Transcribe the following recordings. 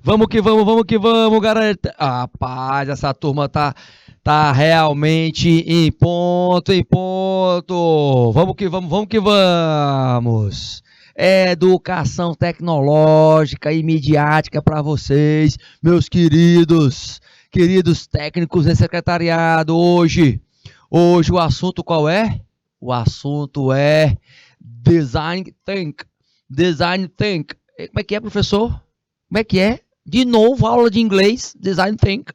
Vamos que vamos, galera. Rapaz, essa turma tá realmente em ponto, em ponto. Vamos que vamos. Educação tecnológica e midiática para vocês, meus queridos técnicos de secretariado. Hoje o assunto qual é? O assunto é Design Think. Design Think. Como é que é, professor? Como é que é? De novo, aula de inglês, Design Think.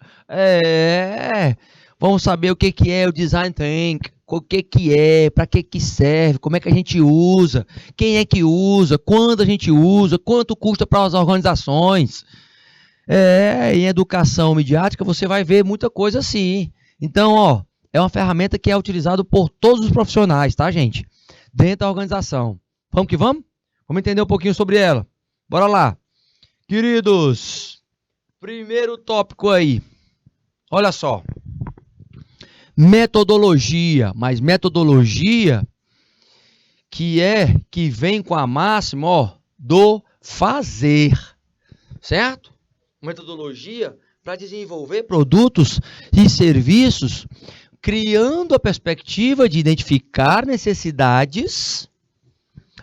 Vamos saber o que é o Design Think, o que é, para que serve, como é que a gente usa, quem é que usa, quando a gente usa, quanto custa para as organizações. Em educação midiática você vai ver muita coisa assim. Então, é uma ferramenta que é utilizada por todos os profissionais, tá, gente? Dentro da organização. Vamos que vamos? Vamos entender um pouquinho sobre ela. Bora lá. Queridos, primeiro tópico aí. Olha só. Metodologia, mas metodologia que vem com a máxima, do fazer. Certo? Metodologia para desenvolver produtos e serviços, criando a perspectiva de identificar necessidades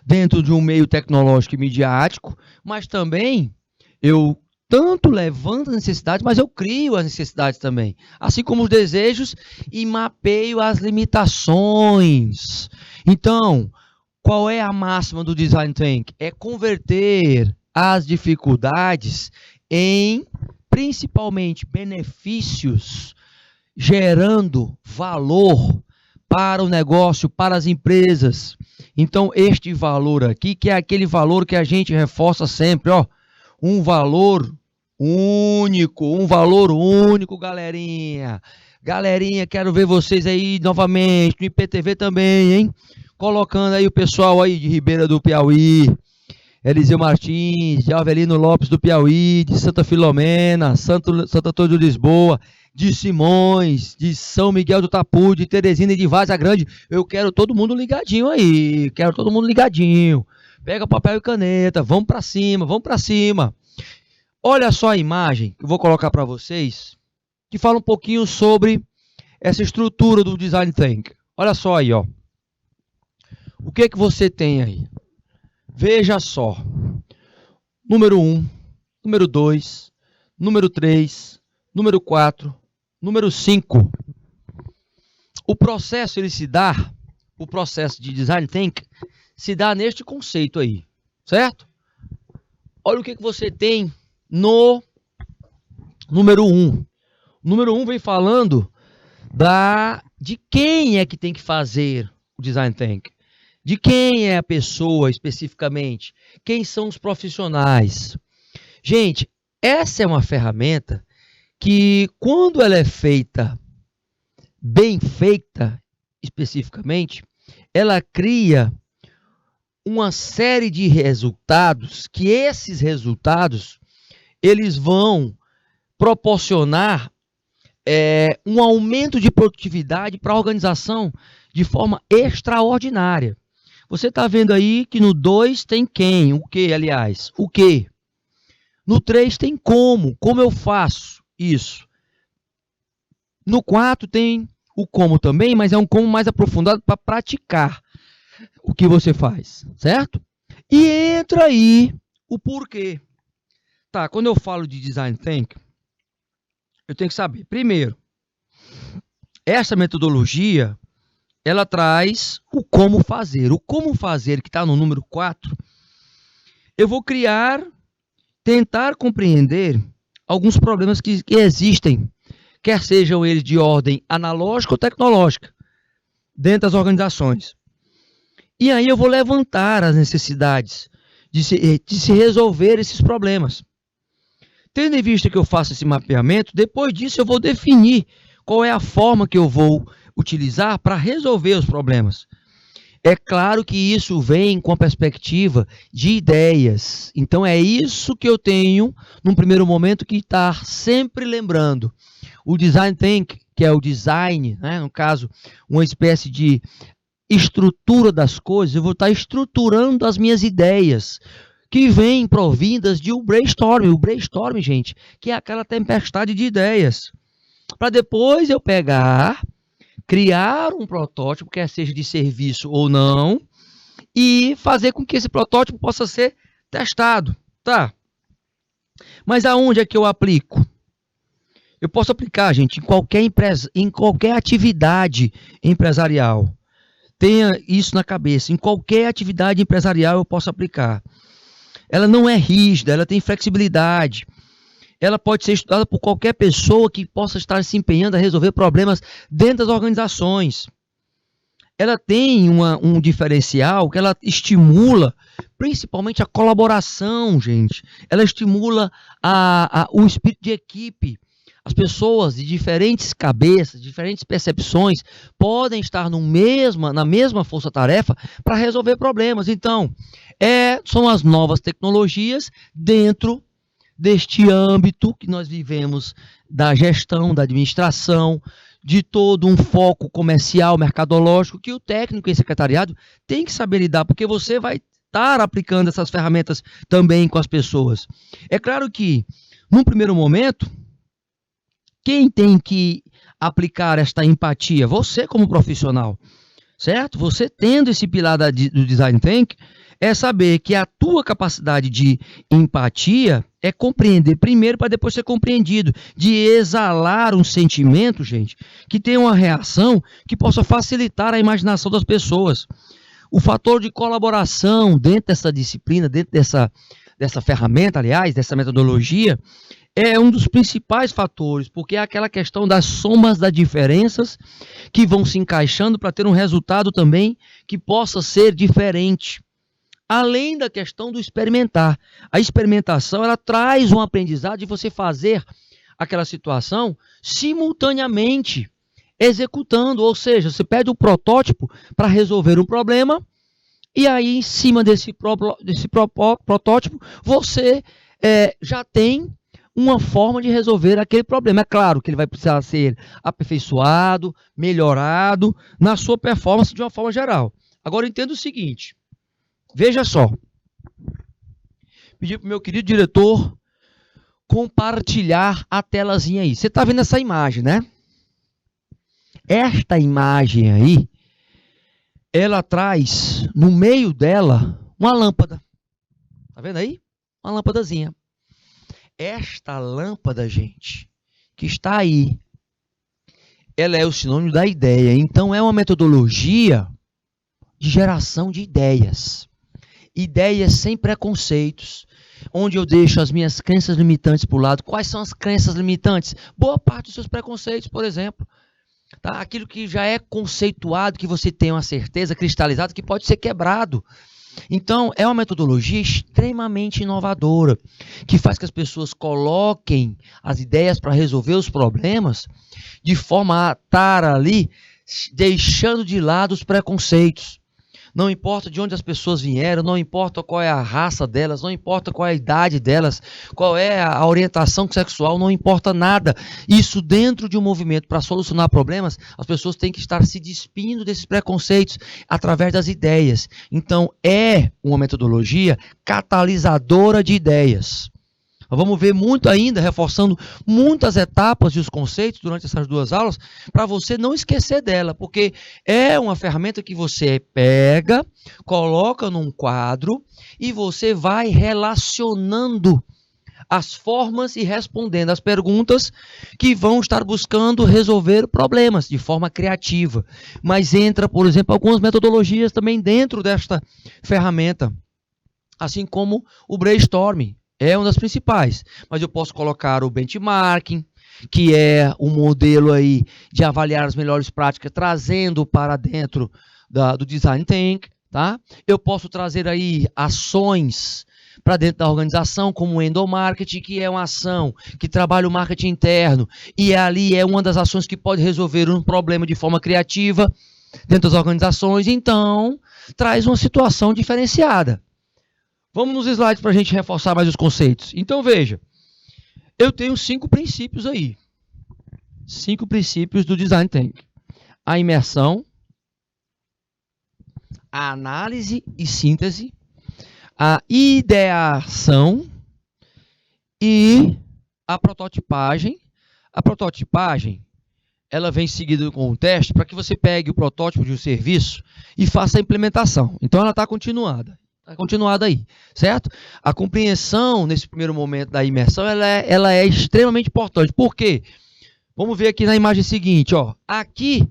dentro de um meio tecnológico e midiático, mas também eu tanto levanto as necessidades, mas eu crio as necessidades também, assim como os desejos, e mapeio as limitações. Então, qual é a máxima do Design Think? É converter as dificuldades em, principalmente, benefícios, gerando valor para o negócio, para as empresas. Então, este valor aqui, que é aquele valor que a gente reforça sempre, um valor único, galerinha. Galerinha, quero ver vocês aí novamente, no IPTV também, hein? Colocando aí o pessoal aí de Ribeira do Piauí, Eliseu Martins, de Avelino Lopes do Piauí, de Santa Filomena, Santo Antônio de Lisboa, de Simões, de São Miguel do Tapu, de Teresina e de Várzea Grande. Eu quero todo mundo ligadinho aí, Pega papel e caneta, vamos para cima. Olha só a imagem que eu vou colocar para vocês, que fala um pouquinho sobre essa estrutura do Design Think. Olha só aí, O que você tem aí? Veja só. Número 1, número 2, número 3, número 4, número 5. O processo o processo de Design Think se dá neste conceito aí, certo? Olha o que você tem no número 1. O número 1 vem falando de quem é que tem que fazer o Design Think. De quem é a pessoa especificamente? Quem são os profissionais? Gente, essa é uma ferramenta que, quando ela é feita, bem feita especificamente, ela cria uma série de resultados, que esses resultados eles vão proporcionar um aumento de produtividade para a organização de forma extraordinária. Você está vendo aí que no 2 tem quem? O que, aliás? O que? No 3 tem como eu faço isso. No 4 tem o como também, mas é um como mais aprofundado para praticar o que você faz, certo? E entra aí o porquê. Tá, quando eu falo de Design Think, eu tenho que saber, primeiro, essa metodologia, ela traz o como fazer. O como fazer, que está no número 4, eu vou tentar compreender alguns problemas que existem, quer sejam eles de ordem analógica ou tecnológica, dentro das organizações. E aí eu vou levantar as necessidades de se resolver esses problemas. Tendo em vista que eu faço esse mapeamento, depois disso eu vou definir qual é a forma que eu vou utilizar para resolver os problemas. É claro que isso vem com a perspectiva de ideias. Então é isso que eu tenho, num primeiro momento, que estar sempre lembrando. O Design Think, que é o design, no caso, uma espécie de estrutura das coisas, eu vou estar estruturando as minhas ideias. que vêm provindas de um brainstorm. O brainstorm, gente, que é aquela tempestade de ideias. Para depois eu pegar, criar um protótipo, quer seja de serviço ou não, e fazer com que esse protótipo possa ser testado. Tá? Mas aonde é que eu aplico? Eu posso aplicar, gente, em qualquer atividade empresarial. Tenha isso na cabeça. Em qualquer atividade empresarial eu posso aplicar. Ela não é rígida, ela tem flexibilidade. Ela pode ser estudada por qualquer pessoa que possa estar se empenhando a resolver problemas dentro das organizações. Ela tem um diferencial que ela estimula principalmente a colaboração, gente. Ela estimula o espírito de equipe. As pessoas de diferentes cabeças, diferentes percepções, podem estar na mesma força-tarefa para resolver problemas. Então, são as novas tecnologias dentro deste âmbito que nós vivemos da gestão, da administração, de todo um foco comercial, mercadológico, que o técnico e secretariado tem que saber lidar, porque você vai estar aplicando essas ferramentas também com as pessoas. É claro que, num primeiro momento, quem tem que aplicar esta empatia? Você como profissional, certo? Você tendo esse pilar do Design Thinking, é saber que a tua capacidade de empatia é compreender primeiro para depois ser compreendido, de exalar um sentimento, gente, que tenha uma reação que possa facilitar a imaginação das pessoas. O fator de colaboração dentro dessa disciplina, dentro dessa ferramenta, aliás, dessa metodologia, é um dos principais fatores, porque é aquela questão das somas das diferenças que vão se encaixando para ter um resultado também que possa ser diferente. Além da questão do experimentar. A experimentação, ela traz um aprendizado de você fazer aquela situação simultaneamente, executando, ou seja, você pede um protótipo para resolver um problema, e aí em cima desse protótipo, você já tem uma forma de resolver aquele problema. É claro que ele vai precisar ser aperfeiçoado, melhorado na sua performance de uma forma geral. Agora entenda o seguinte, veja só, pedi para o meu querido diretor compartilhar a telazinha aí. Você está vendo essa imagem, né? Esta imagem aí, ela traz no meio dela uma lâmpada. Tá vendo aí? Uma lâmpadazinha. Esta lâmpada, gente, que está aí, ela é o sinônimo da ideia. Então, é uma metodologia de geração de ideias. Ideias sem preconceitos, onde eu deixo as minhas crenças limitantes para o lado. Quais são as crenças limitantes? Boa parte dos seus preconceitos, por exemplo. Tá? Aquilo que já é conceituado, que você tem uma certeza cristalizada, que pode ser quebrado. Então, é uma metodologia extremamente inovadora, que faz que as pessoas coloquem as ideias para resolver os problemas de forma a estar ali deixando de lado os preconceitos. Não importa de onde as pessoas vieram, não importa qual é a raça delas, não importa qual é a idade delas, qual é a orientação sexual, não importa nada. Isso dentro de um movimento para solucionar problemas, as pessoas têm que estar se despindo desses preconceitos através das ideias. Então, é uma metodologia catalisadora de ideias. Nós vamos ver muito ainda, reforçando muitas etapas e os conceitos durante essas duas aulas, para você não esquecer dela, porque é uma ferramenta que você pega, coloca num quadro e você vai relacionando as formas e respondendo as perguntas que vão estar buscando resolver problemas de forma criativa. Mas entra, por exemplo, algumas metodologias também dentro desta ferramenta, assim como o brainstorming. É uma das principais, mas eu posso colocar o benchmarking, que é um modelo aí de avaliar as melhores práticas, trazendo para dentro do Design Thinking, tá? Eu posso trazer aí ações para dentro da organização, como o endomarketing, que é uma ação que trabalha o marketing interno, e ali é uma das ações que pode resolver um problema de forma criativa dentro das organizações, então traz uma situação diferenciada. Vamos nos slides para a gente reforçar mais os conceitos. Então, veja, eu tenho 5 princípios aí. 5 princípios do Design Thinking. A imersão, a análise e síntese, a ideação e a prototipagem. A prototipagem, ela vem seguida com um teste para que você pegue o protótipo de um serviço e faça a implementação. Então, ela está continuada. Está continuada aí, certo? A compreensão, nesse primeiro momento da imersão, ela é extremamente importante. Por quê? Vamos ver aqui na imagem seguinte, ó. Aqui,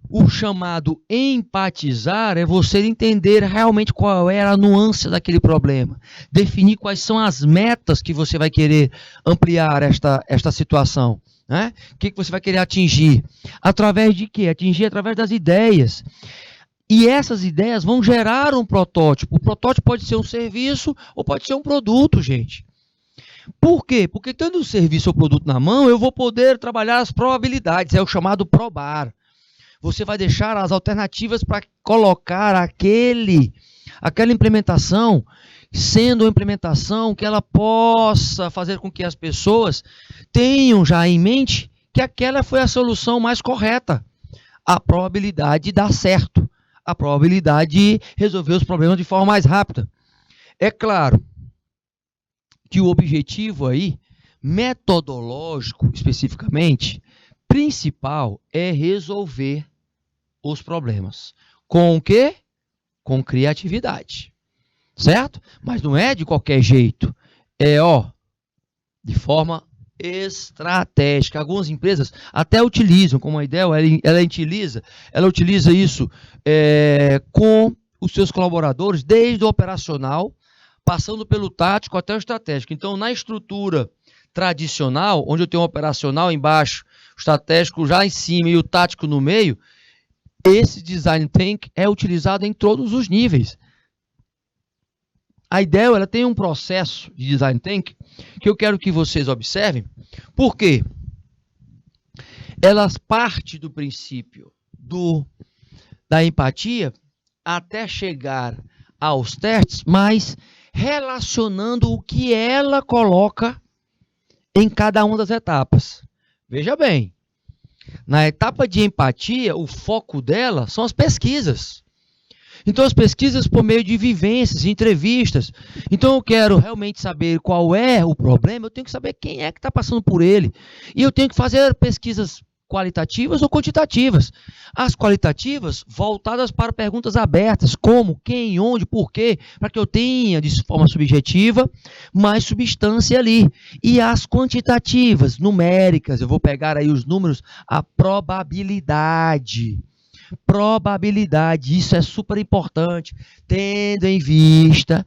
o chamado empatizar é você entender realmente qual é a nuance daquele problema. Definir quais são as metas que você vai querer ampliar esta situação. Né? O que você vai querer atingir? Através de quê? Atingir através das ideias. E essas ideias vão gerar um protótipo. O protótipo pode ser um serviço ou pode ser um produto, gente. Por quê? Porque tendo o serviço ou produto na mão, eu vou poder trabalhar as probabilidades, é o chamado probar. Você vai deixar as alternativas para colocar aquela implementação, sendo uma implementação que ela possa fazer com que as pessoas tenham já em mente que aquela foi a solução mais correta. A probabilidade de dar certo, a probabilidade de resolver os problemas de forma mais rápida. É claro que o objetivo aí, metodológico especificamente, principal é resolver os problemas. Com o quê? Com criatividade. Certo? Mas não é de qualquer jeito. É, de forma estratégica. Algumas empresas até utilizam, como a ideia, ela utiliza isso com os seus colaboradores, desde o operacional, passando pelo tático até o estratégico. Então, na estrutura tradicional, onde eu tenho o operacional embaixo, o estratégico já em cima e o tático no meio, esse design thinking é utilizado em todos os níveis. A ideia, ela tem um processo de design thinking que eu quero que vocês observem, porque elas partem do princípio da empatia até chegar aos testes, mas relacionando o que ela coloca em cada uma das etapas. Veja bem, na etapa de empatia, o foco dela são as pesquisas. Então, as pesquisas por meio de vivências, entrevistas. Então, eu quero realmente saber qual é o problema, eu tenho que saber quem é que está passando por ele. E eu tenho que fazer pesquisas qualitativas ou quantitativas. As qualitativas voltadas para perguntas abertas, como, quem, onde, por quê, para que eu tenha de forma subjetiva mais substância ali. E as quantitativas, numéricas, eu vou pegar aí os números, a probabilidade. Probabilidade, isso é super importante, tendo em vista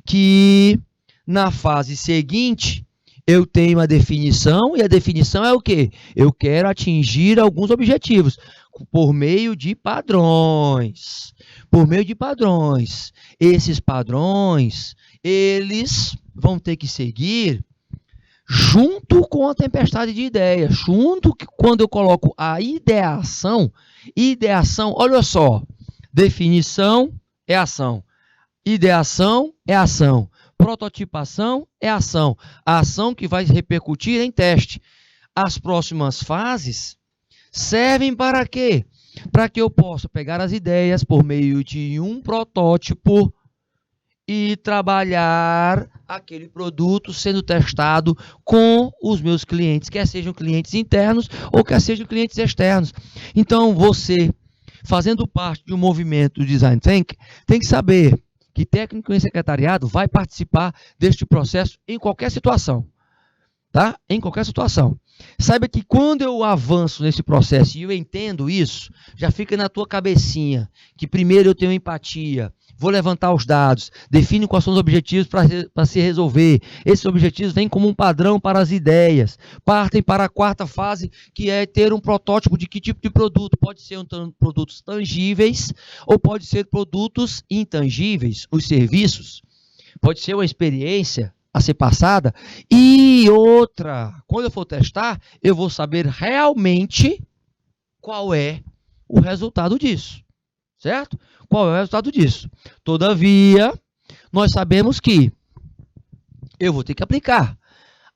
que na fase seguinte eu tenho a definição, e a definição é o quê? Eu quero atingir alguns objetivos por meio de padrões. Por meio de padrões. Esses padrões, eles vão ter que seguir junto com a tempestade de ideias, quando eu coloco a ideação, olha só, definição é ação, ideação é ação, prototipação é ação, a ação que vai repercutir em teste. As próximas fases servem para quê? Para que eu possa pegar as ideias por meio de um protótipo e trabalhar aquele produto sendo testado com os meus clientes, quer sejam clientes internos ou quer sejam clientes externos. Então, você, fazendo parte de um movimento do Design Thinking, tem que saber que técnico em secretariado vai participar deste processo em qualquer situação. Tá? Em qualquer situação. Saiba que quando eu avanço nesse processo e eu entendo isso, já fica na tua cabecinha que primeiro eu tenho empatia, vou levantar os dados, defino quais são os objetivos para se resolver. Esses objetivos vêm como um padrão para as ideias. Partem para a quarta fase, que é ter um protótipo de que tipo de produto. Pode ser produtos tangíveis ou pode ser produtos intangíveis, os serviços. Pode ser uma experiência a ser passada. E outra, quando eu for testar, eu vou saber realmente qual é o resultado disso. Certo? Qual é o resultado disso? Todavia, nós sabemos que eu vou ter que aplicar.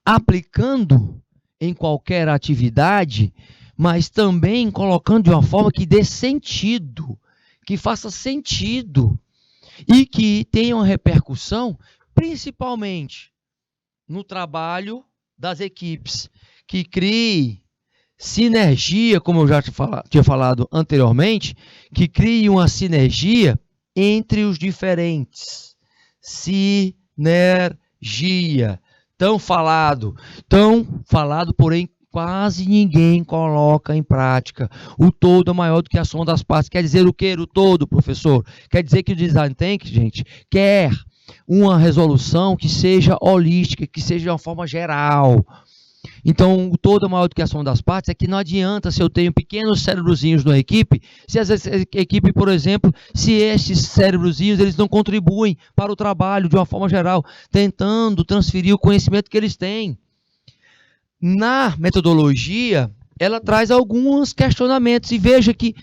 Aplicando em qualquer atividade, mas também colocando de uma forma que dê sentido, que faça sentido. e que tenham repercussão principalmente no trabalho das equipes, que crie sinergia, como eu já tinha falado anteriormente, que crie uma sinergia entre os diferentes. Sinergia. Tão falado, porém quase ninguém coloca em prática. O todo é maior do que a soma das partes. Quer dizer o quê? O todo, professor? Quer dizer que o Design Thinking, gente, quer uma resolução que seja holística, que seja de uma forma geral. Então, o todo é maior do que a soma das partes é que não adianta se eu tenho pequenos cérebrozinhos na equipe, se a equipe, por exemplo, se esses cérebrozinhos eles não contribuem para o trabalho de uma forma geral, tentando transferir o conhecimento que eles têm. Na metodologia, ela traz alguns questionamentos e veja que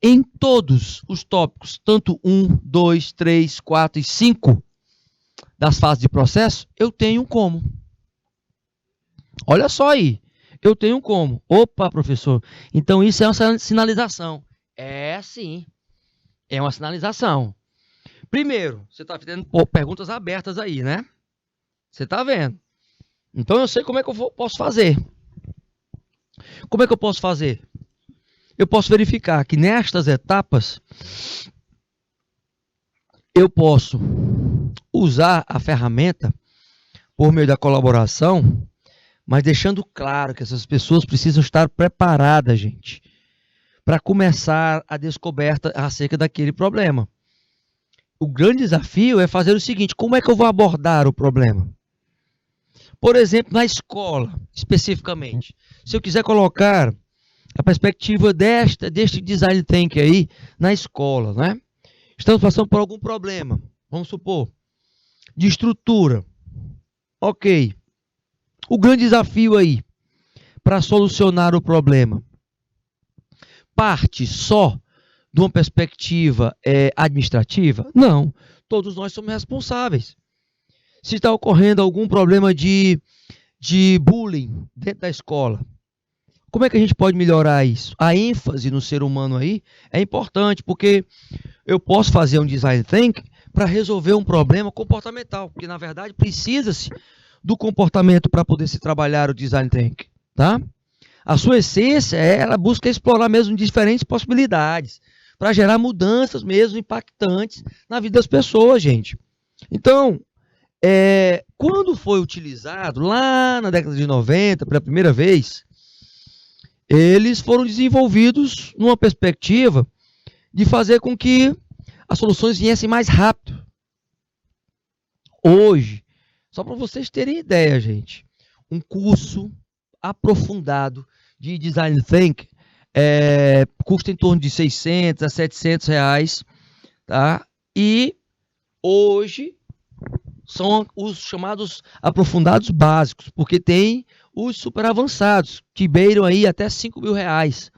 em todos os tópicos, tanto 1, 2, 3, 4 e 5 das fases de processo, eu tenho um como. Olha só aí, eu tenho um como. Opa, professor, então isso é uma sinalização. É sim, é uma sinalização. Primeiro, você está fazendo perguntas abertas aí, né? Você está vendo. Então eu sei como é que eu posso fazer. Como é que eu posso fazer? Eu posso verificar que nestas etapas eu posso usar a ferramenta por meio da colaboração, mas deixando claro que essas pessoas precisam estar preparadas, gente, para começar a descoberta acerca daquele problema. O grande desafio é fazer o seguinte: como é que eu vou abordar o problema? Por exemplo, na escola, especificamente, se eu quiser colocar a perspectiva deste design thinking aí na escola, né? Estamos passando por algum problema, vamos supor, de estrutura. Ok. O grande desafio aí, para solucionar o problema, parte só de uma perspectiva administrativa? Não, todos nós somos responsáveis. Se está ocorrendo algum problema de bullying dentro da escola, como é que a gente pode melhorar isso? A ênfase no ser humano aí é importante, porque eu posso fazer um design thinking para resolver um problema comportamental, porque na verdade precisa-se do comportamento para poder se trabalhar o design thinking, tá? A sua essência, ela busca explorar mesmo diferentes possibilidades, para gerar mudanças mesmo impactantes na vida das pessoas, gente. Então, quando foi utilizado, lá na década de 90, pela primeira vez, eles foram desenvolvidos numa perspectiva de fazer com que as soluções viessem mais rápido. Hoje, só para vocês terem ideia, gente, um curso aprofundado de Design Thinking custa em torno de 600 a 700 reais, tá? E hoje são os chamados aprofundados básicos, porque tem os super avançados, que beiram aí até 5 mil reais,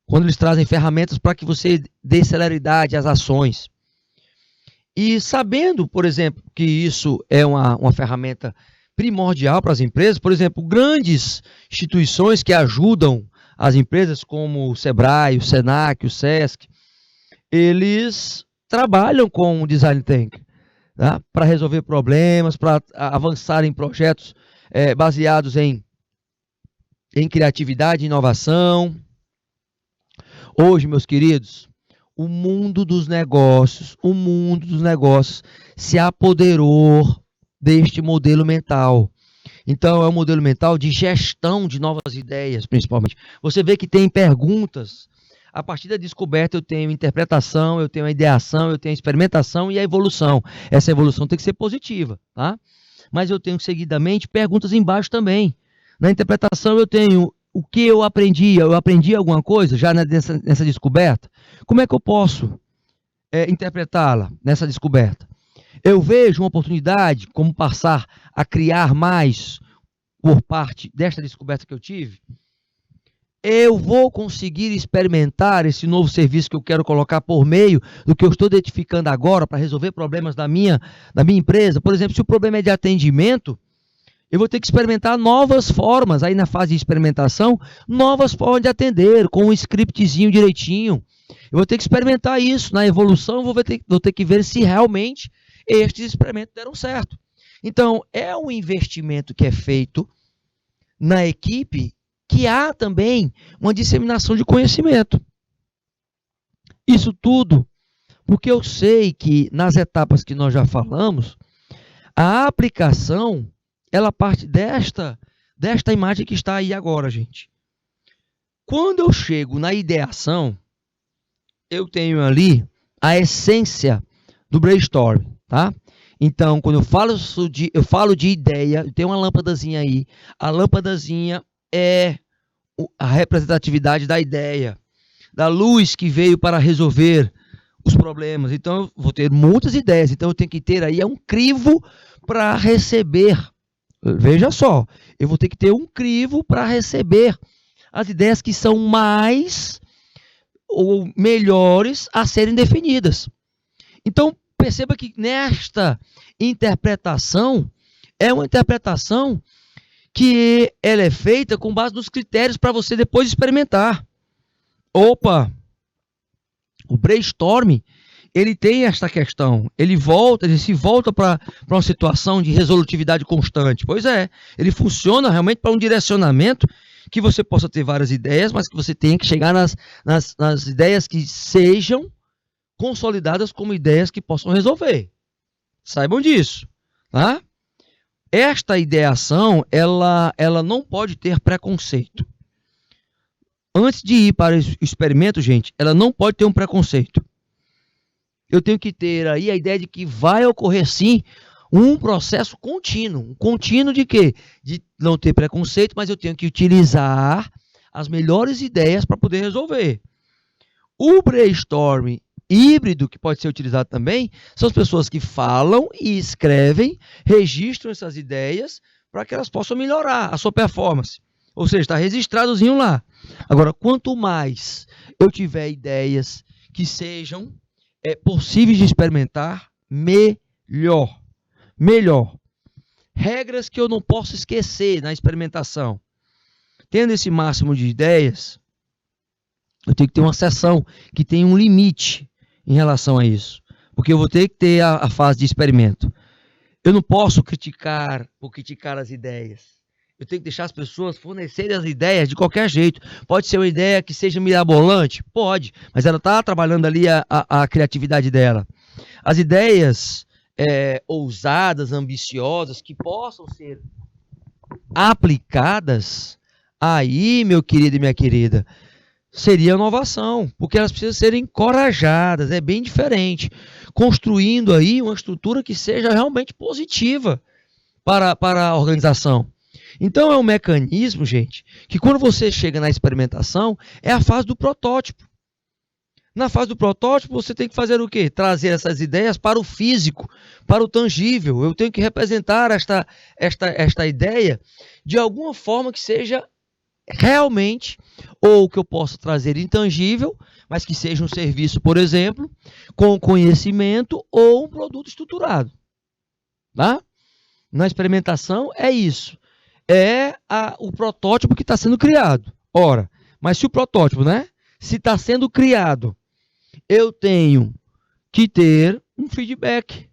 quando eles trazem ferramentas para que você dê celeridade às ações. E sabendo, por exemplo, que isso é uma ferramenta primordial para as empresas, por exemplo, grandes instituições que ajudam as empresas, como o Sebrae, o Senac, o Sesc, eles trabalham com o Design Thinking, tá? Para resolver problemas, para avançar em projetos baseados em criatividade e inovação. Hoje, meus queridos, o mundo dos negócios se apoderou deste modelo mental. Então, é um modelo mental de gestão de novas ideias, principalmente. Você vê que tem perguntas. A partir da descoberta, eu tenho interpretação, eu tenho a ideação, eu tenho a experimentação e a evolução. Essa evolução tem que ser positiva, tá? Mas eu tenho, seguidamente, perguntas embaixo também. Na interpretação, eu tenho o que eu aprendi. Eu aprendi alguma coisa já nessa descoberta? Como é que eu posso interpretá-la nessa descoberta? Eu vejo uma oportunidade, como passar a criar mais por parte desta descoberta que eu tive. Eu vou conseguir experimentar esse novo serviço que eu quero colocar por meio do que eu estou identificando agora para resolver problemas da minha empresa. Por exemplo, se o problema é de atendimento, eu vou ter que experimentar novas formas, aí na fase de experimentação, novas formas de atender, com um scriptzinho direitinho, Eu vou ter que experimentar isso. Na evolução, eu vou ter que ver se realmente estes experimentos deram certo. Então, é um investimento que é feito na equipe que há também uma disseminação de conhecimento. Isso tudo porque eu sei que nas etapas que nós já falamos, a aplicação, ela parte desta imagem que está aí agora, gente. Quando eu chego na ideação, eu tenho ali a essência do brainstorm, tá? Então, quando eu falo de ideia, eu tenho uma lâmpadazinha aí. A lâmpadazinha é a representatividade da ideia, da luz que veio para resolver os problemas. Então, eu vou ter muitas ideias. Então, eu tenho que ter aí um crivo para receber. Veja só, eu vou ter que ter um crivo para receber as ideias que são mais ou melhores a serem definidas. Então, perceba que nesta interpretação, é uma interpretação que ela é feita com base nos critérios para você depois experimentar. Opa, o brainstorm, ele tem esta questão, ele se volta para uma situação de resolutividade constante. Pois é, ele funciona realmente para um direcionamento que você possa ter várias ideias, mas que você tenha que chegar nas ideias que sejam consolidadas como ideias que possam resolver. Saibam disso, tá? Esta ideação, ela não pode ter preconceito. Antes de ir para o experimento, gente, ela não pode ter um preconceito. Eu tenho que ter aí a ideia de que vai ocorrer sim um processo contínuo. Um contínuo de quê? De não ter preconceito, mas eu tenho que utilizar as melhores ideias para poder resolver. O brainstorm híbrido, que pode ser utilizado também, são as pessoas que falam e escrevem, registram essas ideias para que elas possam melhorar a sua performance. Ou seja, está registradozinho lá. Agora, quanto mais eu tiver ideias que sejam possíveis de experimentar, melhor. Melhor. Regras que eu não posso esquecer na experimentação. Tendo esse máximo de ideias, eu tenho que ter uma sessão que tem um limite em relação a isso. Porque eu vou ter que ter a fase de experimento. Eu não posso criticar por criticar as ideias. Eu tenho que deixar as pessoas fornecerem as ideias de qualquer jeito. Pode ser uma ideia que seja mirabolante? Pode, mas ela está trabalhando ali a criatividade dela. As ideias ousadas, ambiciosas, que possam ser aplicadas, aí, meu querido e minha querida, seria inovação, porque elas precisam ser encorajadas, é bem diferente. Construindo aí uma estrutura que seja realmente positiva para a organização. Então é um mecanismo, gente, que quando você chega na experimentação, é a fase do protótipo. Na fase do protótipo, você tem que fazer o quê? Trazer essas ideias para o físico, para o tangível. Eu tenho que representar esta ideia de alguma forma que seja realmente, ou que eu possa trazer intangível, mas que seja um serviço, por exemplo, com conhecimento ou um produto estruturado. Tá? Na experimentação é isso. É o protótipo que está sendo criado. Ora, mas se o protótipo, se está sendo criado, eu tenho que ter um feedback.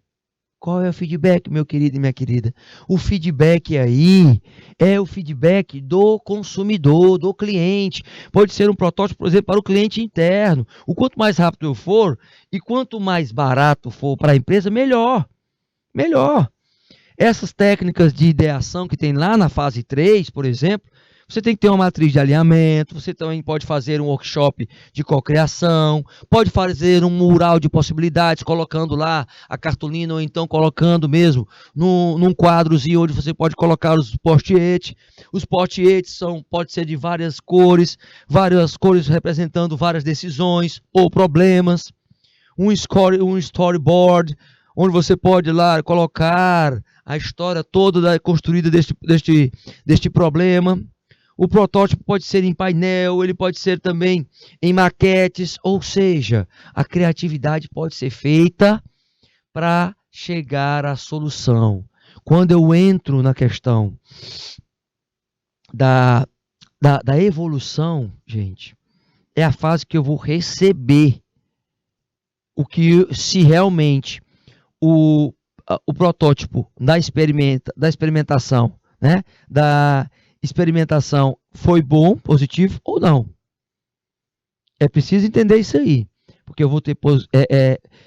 Qual é o feedback, meu querido e minha querida? O feedback aí é o feedback do consumidor, do cliente. Pode ser um protótipo, por exemplo, para o cliente interno. O quanto mais rápido eu for e quanto mais barato for para a empresa, melhor. Melhor. Essas técnicas de ideação que tem lá na fase 3, por exemplo, você tem que ter uma matriz de alinhamento, você também pode fazer um workshop de cocriação, pode fazer um mural de possibilidades, colocando lá a cartolina, ou então colocando mesmo num quadrozinho onde você pode colocar os post-it. Os post-its pode ser de várias cores representando várias decisões ou problemas. Um storyboard, onde você pode lá colocar a história toda construída deste problema. O protótipo pode ser em painel, ele pode ser também em maquetes, ou seja, a criatividade pode ser feita para chegar à solução. Quando eu entro na questão da evolução, gente, é a fase que eu vou receber o que, se realmente o protótipo da experimentação, né, da experimentação foi bom, positivo ou não. É preciso entender isso aí, porque eu vou ter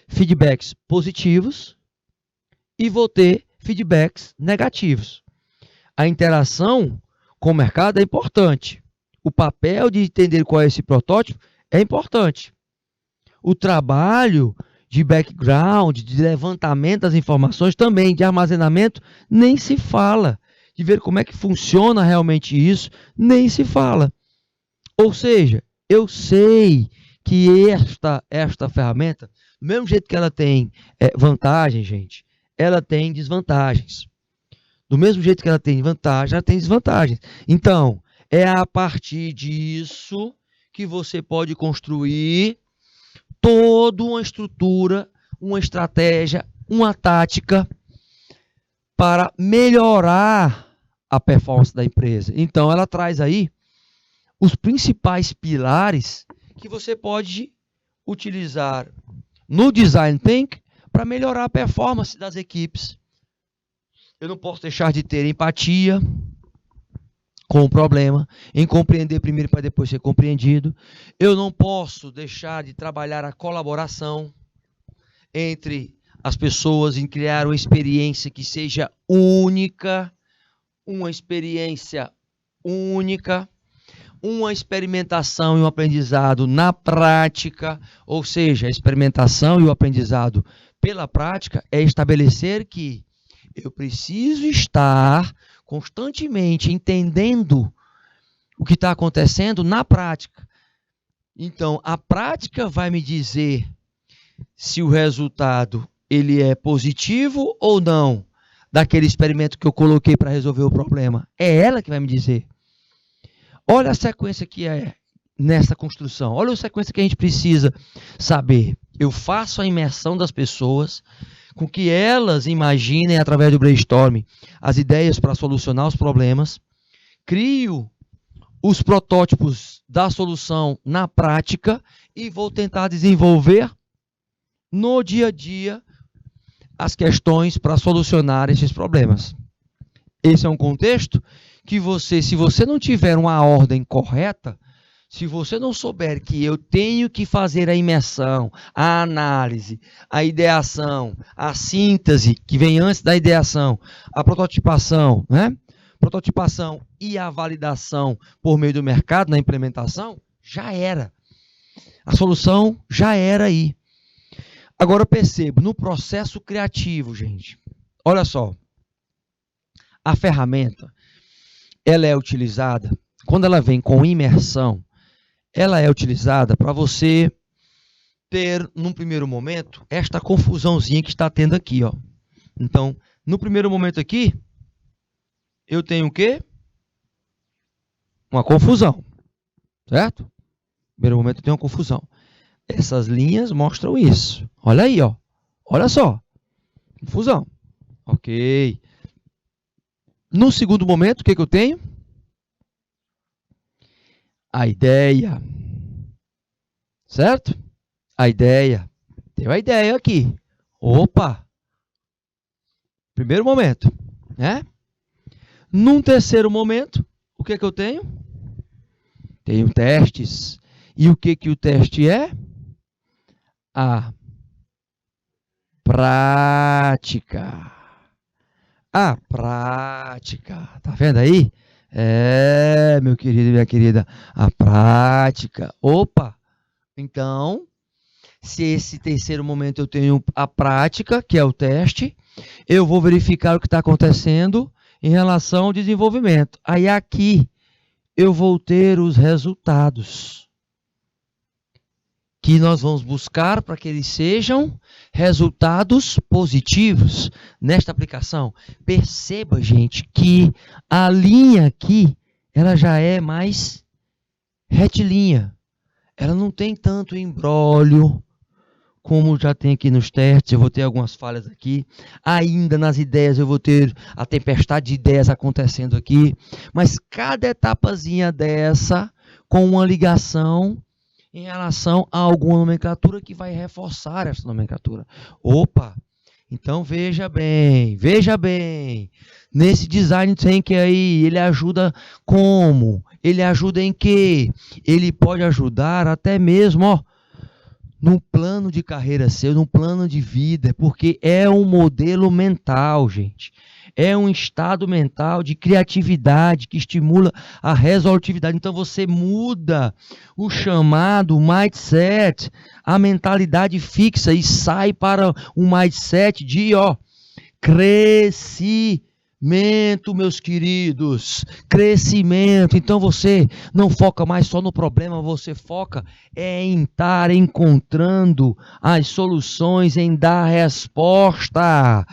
feedbacks positivos e vou ter feedbacks negativos. A interação com o mercado é importante. O papel de entender qual é esse protótipo é importante. O trabalho de background, de levantamento das informações também, de armazenamento, nem se fala. De ver como é que funciona realmente isso, nem se fala. Ou seja, eu sei que esta ferramenta, do mesmo jeito que ela tem vantagens, gente, ela tem desvantagens. Do mesmo jeito que ela tem vantagem, ela tem desvantagens. Então, é a partir disso que você pode construir toda uma estrutura, uma estratégia, uma tática para melhorar a performance da empresa. Então, ela traz aí os principais pilares que você pode utilizar no Design Thinking para melhorar a performance das equipes. Eu não posso deixar de ter empatia com o problema, em compreender primeiro para depois ser compreendido. Eu não posso deixar de trabalhar a colaboração entre as pessoas em criar uma experiência que seja única, uma experiência única, uma experimentação e um aprendizado na prática, ou seja, a experimentação e o aprendizado pela prática é estabelecer que eu preciso estar constantemente entendendo o que está acontecendo na prática. Então, a prática vai me dizer se o resultado ele é positivo ou não daquele experimento que eu coloquei para resolver o problema. É ela que vai me dizer. Olha a sequência que é nessa construção. Olha a sequência que a gente precisa saber. Eu faço a imersão das pessoas com que elas imaginem, através do brainstorming, as ideias para solucionar os problemas. Crio os protótipos da solução na prática e vou tentar desenvolver no dia a dia as questões para solucionar esses problemas. Esse é um contexto que você, se você não tiver uma ordem correta, se você não souber que eu tenho que fazer a imersão, a análise, a ideação, a síntese, que vem antes da ideação, a prototipação, né? Prototipação e a validação por meio do mercado na implementação, já era. A solução já era aí. Agora eu percebo, no processo criativo, gente, olha só, a ferramenta, ela é utilizada, quando ela vem com imersão, ela é utilizada para você ter, num primeiro momento, esta confusãozinha que está tendo aqui, ó. Então, no primeiro momento aqui, eu tenho o quê? Uma confusão, certo? No primeiro momento eu tenho uma confusão. Essas linhas mostram isso. Olha aí, ó. Olha só. Confusão. Ok. No segundo momento, o que eu tenho? A ideia. Certo? A ideia. Tem a ideia aqui. Opa! Primeiro momento, né? Num terceiro momento, o que eu tenho? Tenho testes. E o que o teste é? A prática. A prática. Tá vendo aí? Meu querido e minha querida, a prática. Opa! Então, se esse terceiro momento eu tenho a prática, que é o teste, eu vou verificar o que está acontecendo em relação ao desenvolvimento. Aí aqui eu vou ter os resultados que nós vamos buscar para que eles sejam resultados positivos nesta aplicação. Perceba, gente, que a linha aqui, ela já é mais retilínea. Ela não tem tanto imbróglio como já tem aqui nos testes. Eu vou ter algumas falhas aqui. Ainda nas ideias eu vou ter a tempestade de ideias acontecendo aqui. Mas cada etapazinha dessa com uma ligação em relação a alguma nomenclatura que vai reforçar essa nomenclatura. Opa! Então veja bem, nesse design thinking aí, ele ajuda como? Ele ajuda em quê? Ele pode ajudar até mesmo, ó, num plano de carreira seu, num plano de vida, porque é um modelo mental, gente. É um estado mental de criatividade que estimula a resolutividade. Então você muda o chamado mindset, a mentalidade fixa e sai para um mindset de, ó, crescimento, meus queridos, crescimento. Então você não foca mais só no problema, você foca em estar encontrando as soluções, em dar resposta,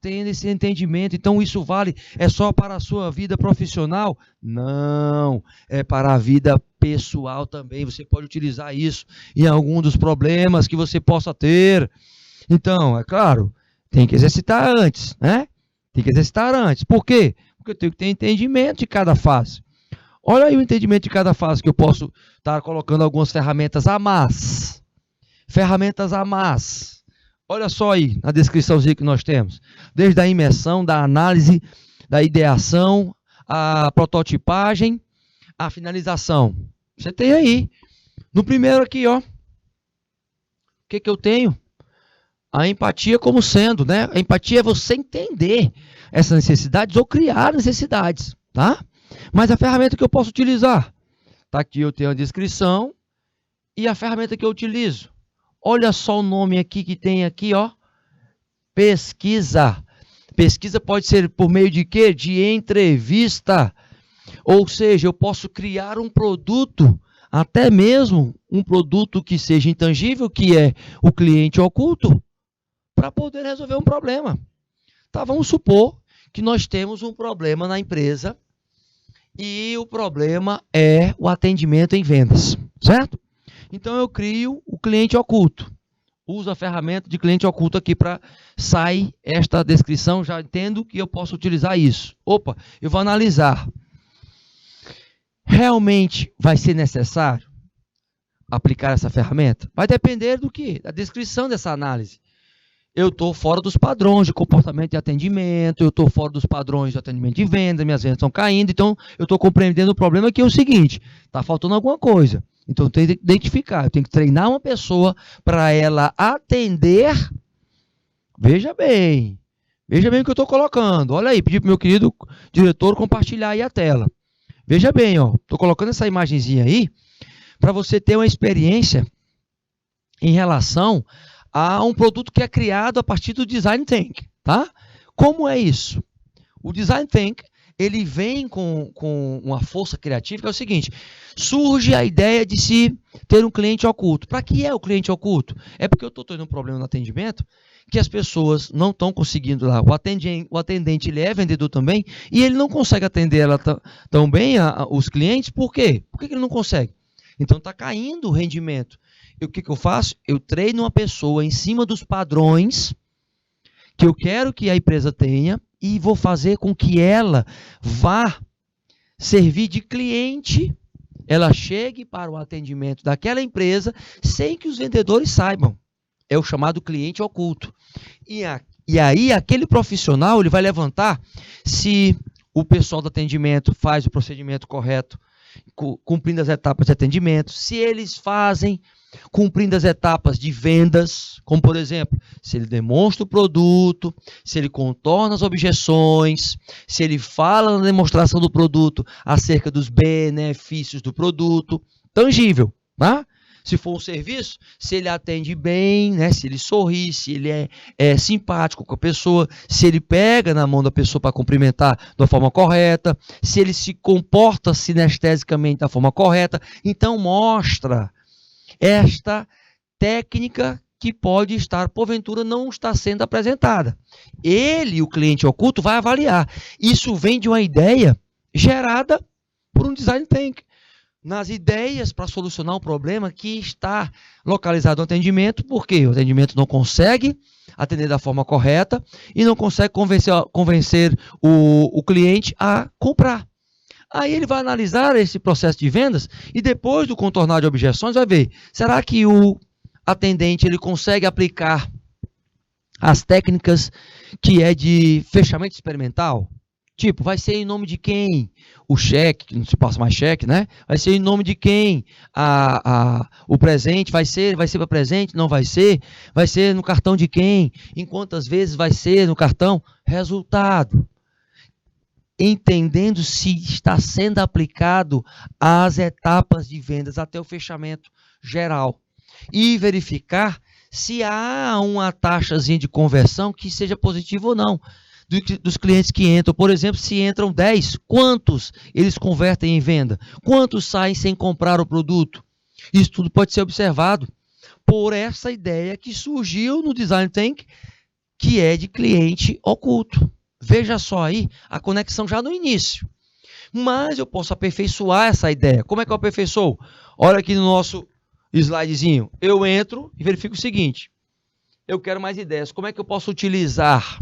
tendo esse entendimento. Então isso vale, é só para a sua vida profissional? Não, é para a vida pessoal também. Você pode utilizar isso em algum dos problemas que você possa ter. Então, é claro, tem que exercitar antes, né? Tem que exercitar antes. Por quê? Porque eu tenho que ter entendimento de cada fase. Olha aí o entendimento de cada fase que eu posso estar colocando algumas ferramentas a mais. Ferramentas a mais. Olha só aí na descriçãozinha que nós temos. Desde a imersão, da análise, da ideação, a prototipagem, a finalização. Você tem aí. No primeiro aqui, ó. O que eu tenho? A empatia como sendo, né? A empatia é você entender essas necessidades ou criar necessidades, tá? Mas a ferramenta que eu posso utilizar, tá aqui, eu tenho a descrição e a ferramenta que eu utilizo. Olha só o nome aqui que tem aqui, ó. Pesquisa. Pesquisa pode ser por meio de quê? De entrevista. Ou seja, eu posso criar um produto, até mesmo um produto que seja intangível, que é o cliente oculto, para poder resolver um problema. Tá, vamos supor que nós temos um problema na empresa e o problema é o atendimento em vendas, certo? Então eu crio o cliente oculto. Uso a ferramenta de cliente oculto aqui para sair esta descrição, já entendo que eu posso utilizar isso. Opa, eu vou analisar. Realmente vai ser necessário aplicar essa ferramenta? Vai depender do quê? Da descrição dessa análise. Eu estou fora dos padrões de comportamento de atendimento, eu estou fora dos padrões de atendimento de venda, minhas vendas estão caindo, então eu estou compreendendo o problema que é o seguinte, está faltando alguma coisa. Então eu tenho que identificar, eu tenho que treinar uma pessoa para ela atender. Veja bem o que eu estou colocando. Olha aí, pedi para o meu querido diretor compartilhar aí a tela. Veja bem, ó, estou colocando essa imagenzinha aí para você ter uma experiência em relação a um produto que é criado a partir do Design Thinking, tá? Como é isso? O Design Thinking, ele vem com uma força criativa, que é o seguinte, surge a ideia de se ter um cliente oculto. Para que é o cliente oculto? É porque eu estou tendo um problema no atendimento, que as pessoas não estão conseguindo lá. O atendente ele é vendedor também, e ele não consegue atender ela tão bem, os clientes, por quê? Por que ele não consegue? Então está caindo o rendimento. E o que eu faço? Eu treino uma pessoa em cima dos padrões que eu quero que a empresa tenha e vou fazer com que ela vá servir de cliente, ela chegue para o atendimento daquela empresa sem que os vendedores saibam. É o chamado cliente oculto. E aí aquele profissional ele vai levantar se o pessoal do atendimento faz o procedimento correto, cumprindo as etapas de atendimento, se eles fazem cumprindo as etapas de vendas, como por exemplo, se ele demonstra o produto, se ele contorna as objeções, se ele fala na demonstração do produto acerca dos benefícios do produto, tangível, tá? Se for um serviço, se ele atende bem, né? Se ele sorri, se ele é simpático com a pessoa, se ele pega na mão da pessoa para cumprimentar da forma correta, se ele se comporta sinestesicamente da forma correta, então mostra esta técnica que pode estar, porventura, não está sendo apresentada. Ele, o cliente oculto, vai avaliar. Isso vem de uma ideia gerada por um design thinking. Nas ideias para solucionar um problema que está localizado no atendimento, porque o atendimento não consegue atender da forma correta e não consegue convencer o cliente a comprar, Aí ele vai analisar esse processo de vendas e depois do contornar de objeções vai ver, será que o atendente ele consegue aplicar as técnicas que é de fechamento experimental? Tipo, vai ser em nome de quem o cheque, que não se passa mais cheque, né? Vai ser em nome de quem o presente vai ser para presente, não vai ser no cartão de quem, em quantas vezes vai ser no cartão, resultado. Entendendo se está sendo aplicado às etapas de vendas até o fechamento geral. E verificar se há uma taxazinha de conversão que seja positiva ou não. Dos clientes que entram, por exemplo, se entram 10, quantos eles convertem em venda? Quantos saem sem comprar o produto? Isso tudo pode ser observado por essa ideia que surgiu no Design Thinking, que é de cliente oculto. Veja só aí a conexão já no início. Mas eu posso aperfeiçoar essa ideia. Como é que eu aperfeiçoo? Olha aqui no nosso slidezinho. Eu entro e verifico o seguinte. Eu quero mais ideias. Como é que eu posso utilizar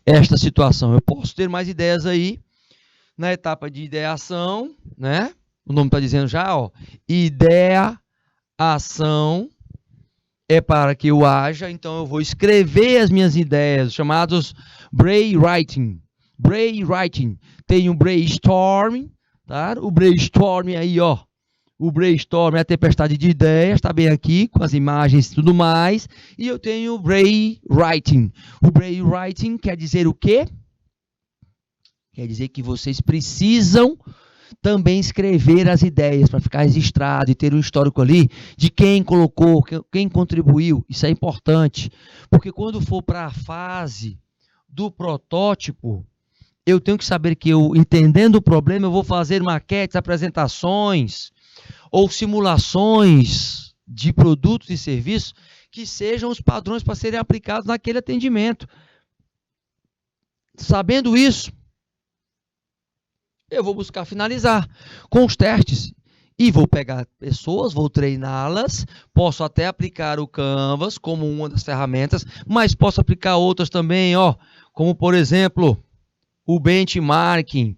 esta situação? Eu posso ter mais ideias aí na etapa de ideação, né? O nome está dizendo já, ó. Ideação é para que eu haja, então eu vou escrever as minhas ideias, chamados brainwriting. Brainwriting. Tem o brainstorming, tá? O brainstorming aí, ó. O brainstorm é a tempestade de ideias, está bem aqui, com as imagens e tudo mais. E eu tenho o brainwriting. O brainwriting quer dizer o quê? Quer dizer que vocês precisam também escrever as ideias para ficar registrado e ter um histórico ali de quem colocou, quem contribuiu. Isso é importante, porque quando for para a fase do protótipo, eu tenho que saber que eu, entendendo o problema, eu vou fazer maquetes, apresentações ou simulações de produtos e serviços que sejam os padrões para serem aplicados naquele atendimento. Sabendo isso, eu vou buscar finalizar com os testes e vou pegar pessoas, vou treiná-las, posso até aplicar o Canvas como uma das ferramentas, mas posso aplicar outras também, ó, como por exemplo, o benchmarking.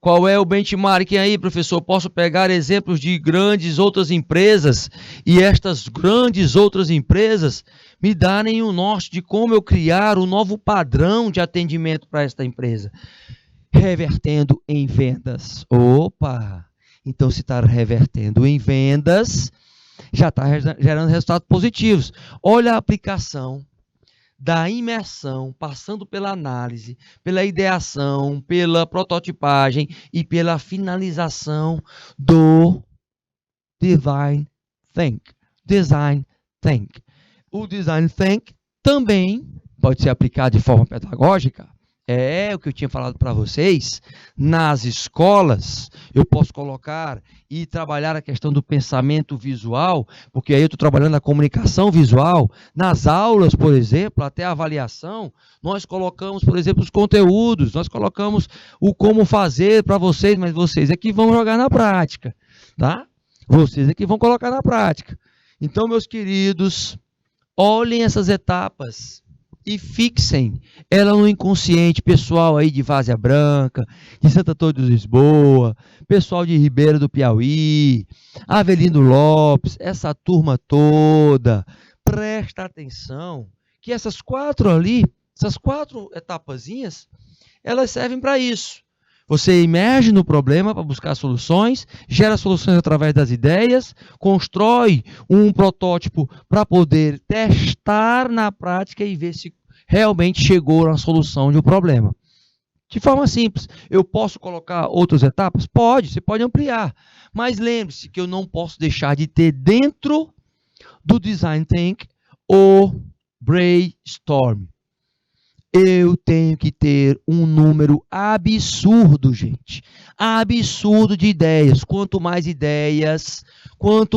Qual é o benchmarking aí, professor? Posso pegar exemplos de grandes outras empresas e estas grandes outras empresas me darem um norte de como eu criar um novo padrão de atendimento para esta empresa. Revertendo em vendas. Opa! Então, se está revertendo em vendas, já está gerando resultados positivos. Olha a aplicação da imersão, passando pela análise, pela ideação, pela prototipagem e pela finalização do Design Think. Design Think. O Design Think também pode ser aplicado de forma pedagógica. É o que eu tinha falado para vocês. Nas escolas, eu posso colocar e trabalhar a questão do pensamento visual, porque aí eu estou trabalhando a comunicação visual. Nas aulas, por exemplo, até a avaliação, nós colocamos, por exemplo, os conteúdos, nós colocamos o como fazer para vocês, mas vocês é que vão jogar na prática, tá? Vocês é que vão colocar na prática. Então, meus queridos, olhem essas etapas e fixem ela no inconsciente pessoal aí de Várzea Branca, de Santo Antônio de Lisboa, pessoal de Ribeira do Piauí, Avelino Lopes, essa turma toda. Presta atenção que essas quatro ali, essas quatro etapazinhas, elas servem para isso. Você emerge no problema para buscar soluções, gera soluções através das ideias, constrói um protótipo para poder testar na prática e ver se realmente chegou na solução de um problema. De forma simples, eu posso colocar outras etapas? Pode, você pode ampliar. Mas lembre-se que eu não posso deixar de ter dentro do Design Think o brainstorm. Eu tenho que ter um número absurdo, gente. Absurdo de ideias. Quanto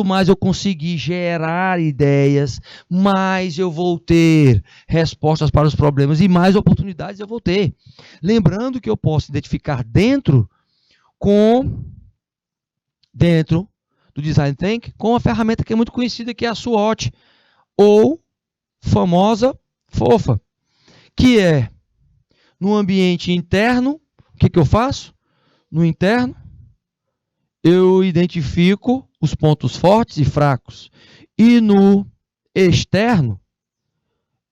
mais eu conseguir gerar ideias, mais eu vou ter respostas para os problemas e mais oportunidades eu vou ter. Lembrando que eu posso identificar dentro do Design Think com uma ferramenta que é muito conhecida, que é a SWOT, ou famosa FOFA. Que é, no ambiente interno, o que eu faço? No interno, eu identifico os pontos fortes e fracos. E no externo,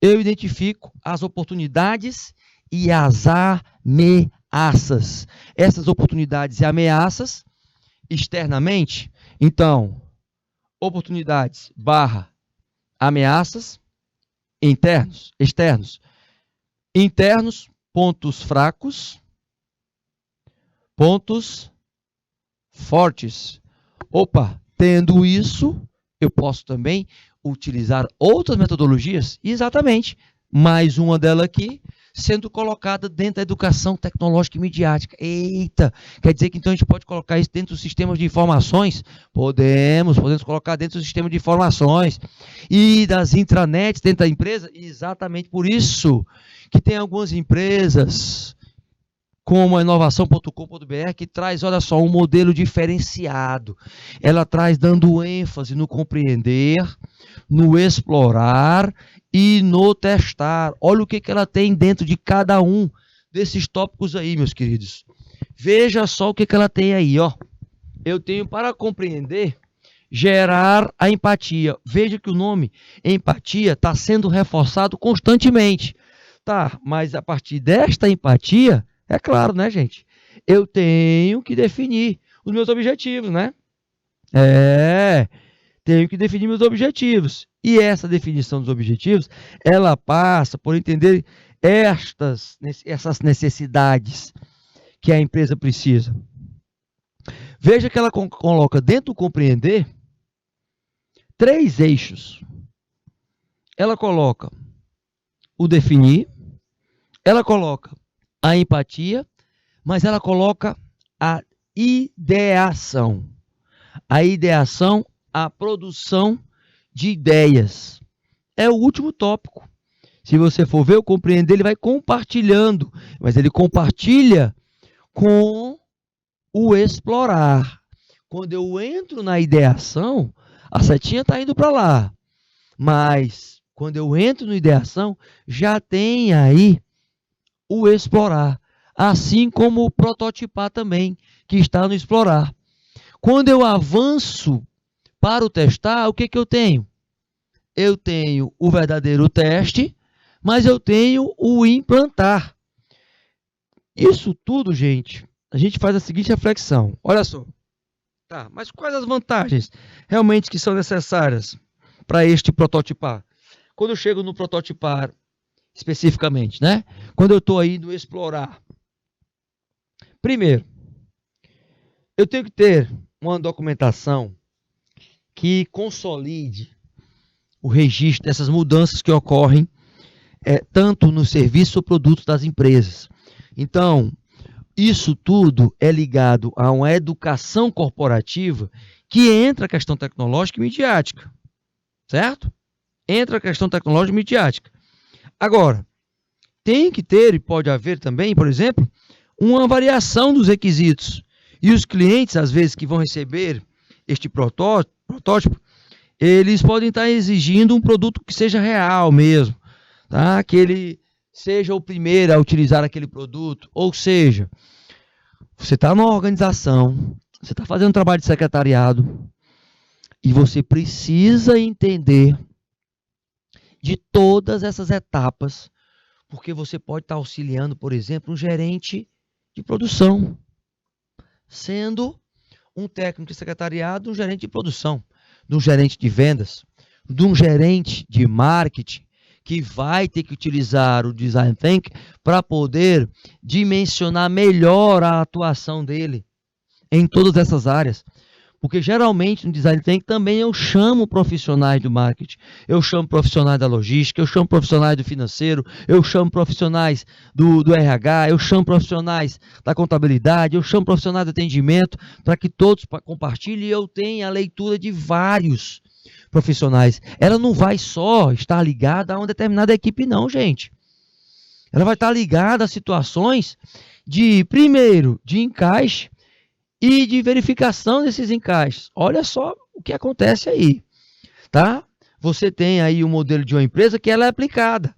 eu identifico as oportunidades e as ameaças. Essas oportunidades e ameaças, externamente, então, oportunidades barra ameaças, internos, externos. Internos, pontos fracos, pontos fortes. Opa, tendo isso, eu posso também utilizar outras metodologias, exatamente, mais uma delas aqui, sendo colocada dentro da educação tecnológica e midiática. Eita, quer dizer que então a gente pode colocar isso dentro dos sistemas de informações? Podemos colocar dentro do sistema de informações e das intranets dentro da empresa? Exatamente por isso que tem algumas empresas como a inovação.com.br, que traz, olha só, um modelo diferenciado. Ela traz dando ênfase no compreender, no explorar e no testar. Olha o que ela tem dentro de cada um desses tópicos aí, meus queridos. Veja só o que ela tem aí, ó. Eu tenho para compreender, gerar a empatia. Veja que o nome empatia está sendo reforçado constantemente. Tá, mas a partir desta empatia, é claro, né, gente? Eu tenho que definir os meus objetivos, né? Tenho que definir meus objetivos. E essa definição dos objetivos, ela passa por entender essas necessidades que a empresa precisa. Veja que ela coloca dentro do compreender 3 eixos. Ela coloca o definir, ela coloca a empatia, mas ela coloca a ideação. A ideação, a produção de ideias. É o último tópico. Se você for ver, o compreender, ele vai compartilhando, mas ele compartilha com o explorar. Quando eu entro na ideação, a setinha está indo para lá. Mas quando eu entro na ideação, já tem aí o explorar. Assim como o prototipar também, que está no explorar. Quando eu avanço para o testar, o que eu tenho? Eu tenho o verdadeiro teste, mas eu tenho o implantar. Isso tudo, gente, a gente faz a seguinte reflexão. Olha só. Tá, mas quais as vantagens realmente que são necessárias para este prototipar? Quando eu chego no prototipar especificamente, né? Quando eu estou aí no explorar. Primeiro, eu tenho que ter uma documentação que consolide o registro dessas mudanças que ocorrem tanto no serviço ou produto das empresas. Então, isso tudo é ligado a uma educação corporativa que entra a questão tecnológica e midiática, certo? Entra a questão tecnológica e midiática. Agora, tem que ter e pode haver também, por exemplo, uma variação dos requisitos. E os clientes, às vezes, que vão receber este protótipo, eles podem estar exigindo um produto que seja real mesmo, tá? Que ele seja o primeiro a utilizar aquele produto. Ou seja, você está numa organização, você está fazendo um trabalho de secretariado e você precisa entender de todas essas etapas, porque você pode estar auxiliando, por exemplo, um gerente de produção, sendo um técnico de secretariado, um gerente de produção, de um gerente de vendas, de um gerente de marketing, que vai ter que utilizar o Design Thinking para poder dimensionar melhor a atuação dele em todas essas áreas. Porque geralmente no Design Thinking também eu chamo profissionais do marketing, eu chamo profissionais da logística, eu chamo profissionais do financeiro, eu chamo profissionais do RH, eu chamo profissionais da contabilidade, eu chamo profissionais do atendimento, para que todos compartilhem e eu tenha a leitura de vários profissionais. Ela não vai só estar ligada a uma determinada equipe não, gente. Ela vai estar ligada a situações de, primeiro, de encaixe, e de verificação desses encaixes. Olha só o que acontece aí, tá? Você tem aí o modelo de uma empresa que ela é aplicada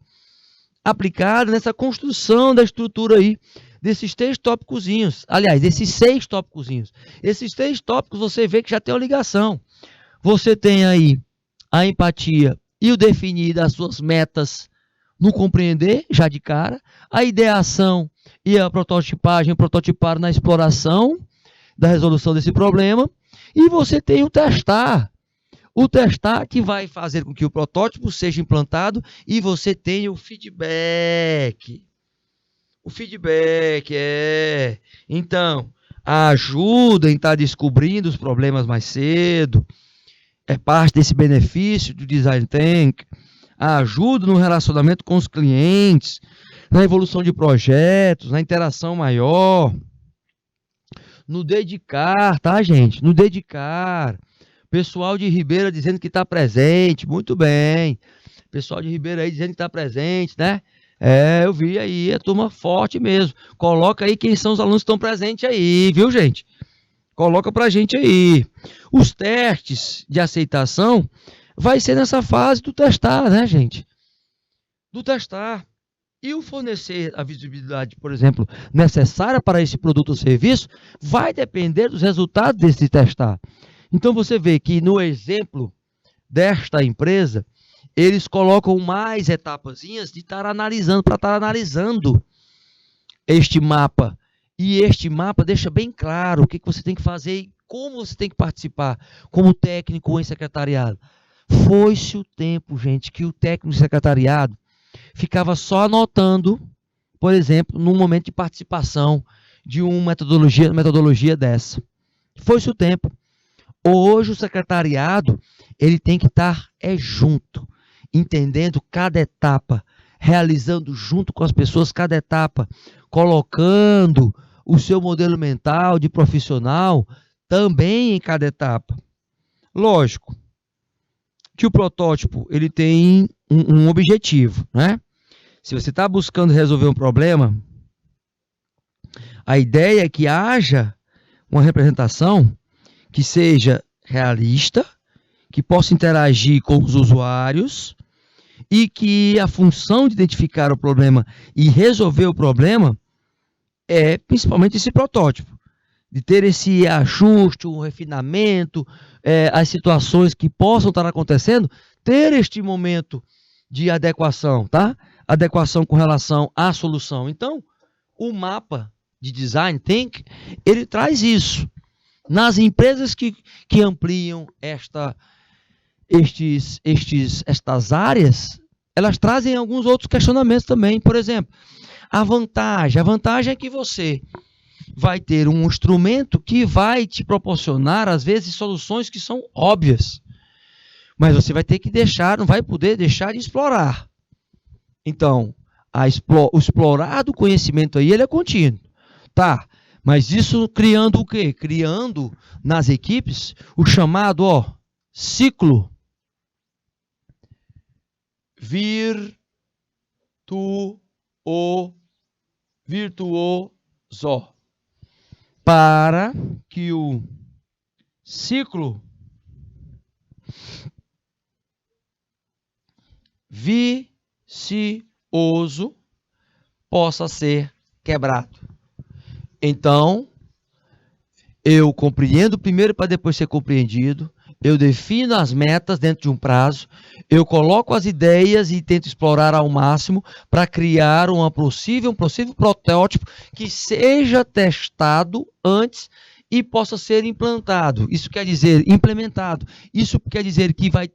nessa construção da estrutura aí, desses 3 tópicozinhos. Aliás, desses 6 tópicozinhos. Esses 3 tópicos você vê que já tem uma ligação. Você tem aí a empatia e o definir das suas metas no compreender, já de cara. A ideação e a prototipagem, o prototipar na exploração da resolução desse problema. E você tem o testar. O testar que vai fazer com que o protótipo seja implantado e você tenha o feedback. O feedback Então, a ajuda em estar descobrindo os problemas mais cedo é parte desse benefício do Design Thinking. A ajuda no relacionamento com os clientes, na evolução de projetos, na interação maior, no dedicar, tá, gente? No dedicar. Pessoal de Ribeira dizendo que está presente, muito bem. Pessoal de Ribeira aí dizendo que está presente, né? Eu vi aí, a turma forte mesmo. Coloca aí quem são os alunos que estão presentes aí, viu, gente? Coloca pra gente aí. Os testes de aceitação vai ser nessa fase do testar, né, gente? Do testar. E o fornecer a visibilidade, por exemplo, necessária para esse produto ou serviço, vai depender dos resultados desse testar. Então você vê que no exemplo desta empresa, eles colocam mais etapazinhas de estar analisando, para estar analisando este mapa. E este mapa deixa bem claro o que você tem que fazer e como você tem que participar, como técnico ou em secretariado. Foi-se o tempo, gente, que o técnico de secretariado ficava só anotando, por exemplo, num momento de participação de uma metodologia dessa. Foi-se o tempo. Hoje o secretariado, ele tem que estar junto, entendendo cada etapa, realizando junto com as pessoas cada etapa, colocando o seu modelo mental de profissional também em cada etapa. Lógico que o protótipo ele tem um objetivo, né? Se você está buscando resolver um problema, a ideia é que haja uma representação que seja realista, que possa interagir com os usuários e que a função de identificar o problema e resolver o problema é principalmente esse protótipo, de ter esse ajuste, um refinamento, as situações que possam estar acontecendo, ter este momento de adequação, tá? Adequação com relação à solução. Então, o mapa de Design Thinking, ele traz isso. Nas empresas que ampliam estas áreas, elas trazem alguns outros questionamentos também. Por exemplo, a vantagem é que você vai ter um instrumento que vai te proporcionar, às vezes, soluções que são óbvias. Mas você vai ter que deixar, não vai poder deixar de explorar. Então, o explorar do conhecimento aí, ele é contínuo. Tá, mas isso criando o quê? Criando nas equipes o chamado ciclo virtuoso. Para que o ciclo vicioso possa ser quebrado. Então, eu compreendo primeiro para depois ser compreendido, eu defino as metas dentro de um prazo, eu coloco as ideias e tento explorar ao máximo para criar um possível protótipo que seja testado antes e possa ser implantado. Isso quer dizer implementado. Isso quer dizer que vai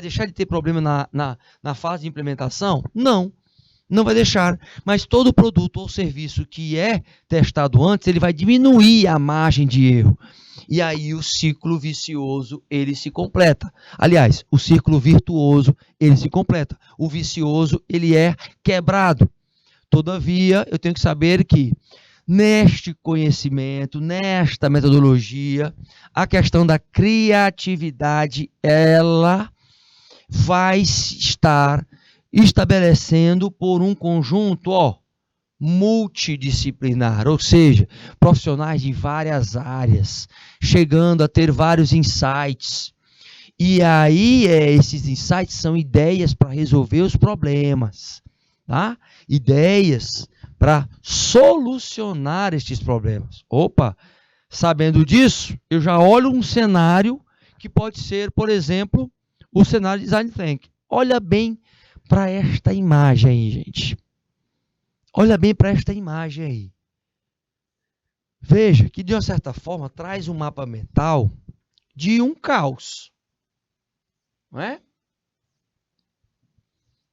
deixar de ter problema na fase de implementação? Não vai deixar, mas todo produto ou serviço que é testado antes, ele vai diminuir a margem de erro. E aí o ciclo vicioso, ele se completa. Aliás, o ciclo virtuoso, ele se completa. O vicioso, ele é quebrado. Todavia, eu tenho que saber que neste conhecimento, nesta metodologia, a questão da criatividade, ela vai estar estabelecendo por um conjunto multidisciplinar, ou seja, profissionais de várias áreas, chegando a ter vários insights. E aí, esses insights são ideias para resolver os problemas. tá? Ideias para solucionar estes problemas. Opa, sabendo disso, eu já olho um cenário que pode ser, por exemplo, o cenário de Design Thinking. Olha bem para esta imagem aí, gente. Olha bem para esta imagem aí. Veja que, de uma certa forma, traz um mapa mental de um caos. Não é?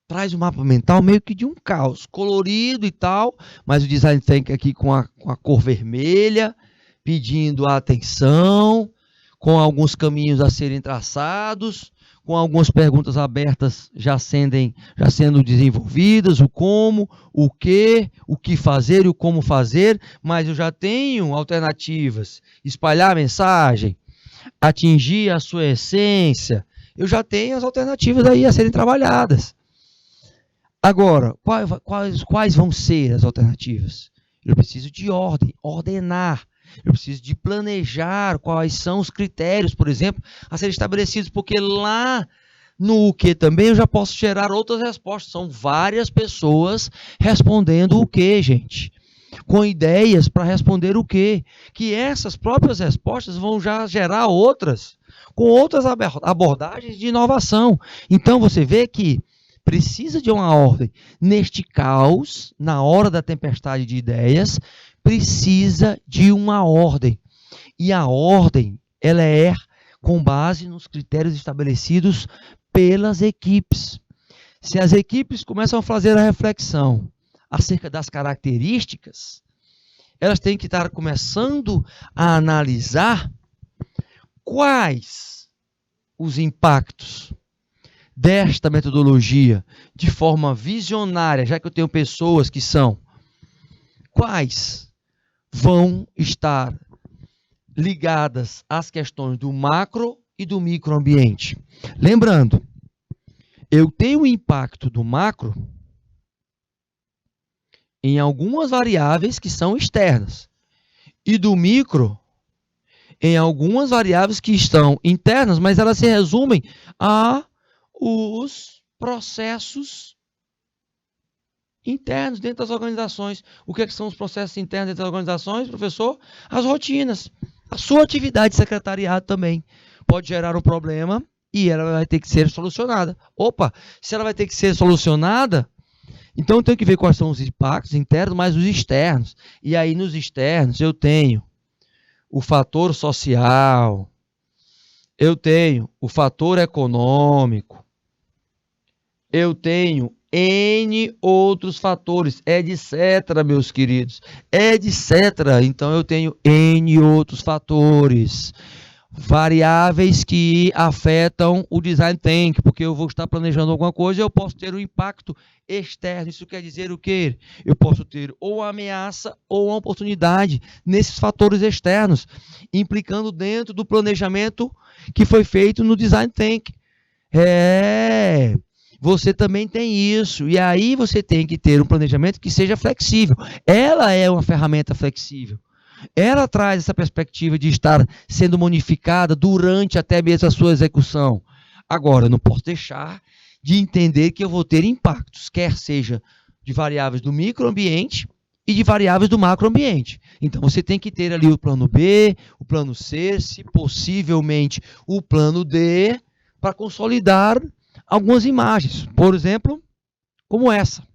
Traz um mapa mental meio que de um caos, colorido e tal, mas o Design Thinking aqui com a cor vermelha, pedindo a atenção, com alguns caminhos a serem traçados, com algumas perguntas abertas já sendo desenvolvidas, o como, o que fazer e o como fazer, mas eu já tenho alternativas, espalhar a mensagem, atingir a sua essência, eu já tenho as alternativas aí a serem trabalhadas. Agora, quais vão ser as alternativas? Eu preciso de ordem, ordenar. Eu preciso de planejar quais são os critérios, por exemplo, a serem estabelecidos, porque lá no que também eu já posso gerar outras respostas. São várias pessoas respondendo o que, gente? Com ideias para responder o quê? Que essas próprias respostas vão já gerar outras, com outras abordagens de inovação. Então, você vê que precisa de uma ordem. Neste caos, na hora da tempestade de ideias, precisa de uma ordem. E a ordem, ela é com base nos critérios estabelecidos pelas equipes. Se as equipes começam a fazer a reflexão acerca das características, elas têm que estar começando a analisar quais os impactos desta metodologia de forma visionária, já que eu tenho pessoas que são, quais vão estar ligadas às questões do macro e do microambiente. Lembrando, eu tenho o impacto do macro em algumas variáveis que são externas e do micro em algumas variáveis que estão internas, mas elas se resumem a os processos internos dentro das organizações. O que são os processos internos dentro das organizações, professor? As rotinas. A sua atividade de secretariado também pode gerar um problema e ela vai ter que ser solucionada. Opa, se ela vai ter que ser solucionada, então eu tenho que ver quais são os impactos internos, mas os externos. E aí nos externos eu tenho o fator social, eu tenho o fator econômico, eu tenho N outros fatores, etc., meus queridos, etc. Então, eu tenho N outros fatores, variáveis que afetam o design thinking, porque eu vou estar planejando alguma coisa e eu posso ter um impacto externo. Isso quer dizer o quê? Eu posso ter ou uma ameaça ou uma oportunidade nesses fatores externos, implicando dentro do planejamento que foi feito no design thinking. Você também tem isso, e aí você tem que ter um planejamento que seja flexível. Ela é uma ferramenta flexível. Ela traz essa perspectiva de estar sendo modificada durante até mesmo a sua execução. Agora, eu não posso deixar de entender que eu vou ter impactos, quer seja de variáveis do microambiente e de variáveis do macroambiente. Então, você tem que ter ali o plano B, o plano C, se possivelmente o plano D, para consolidar algumas imagens, por exemplo, como essa.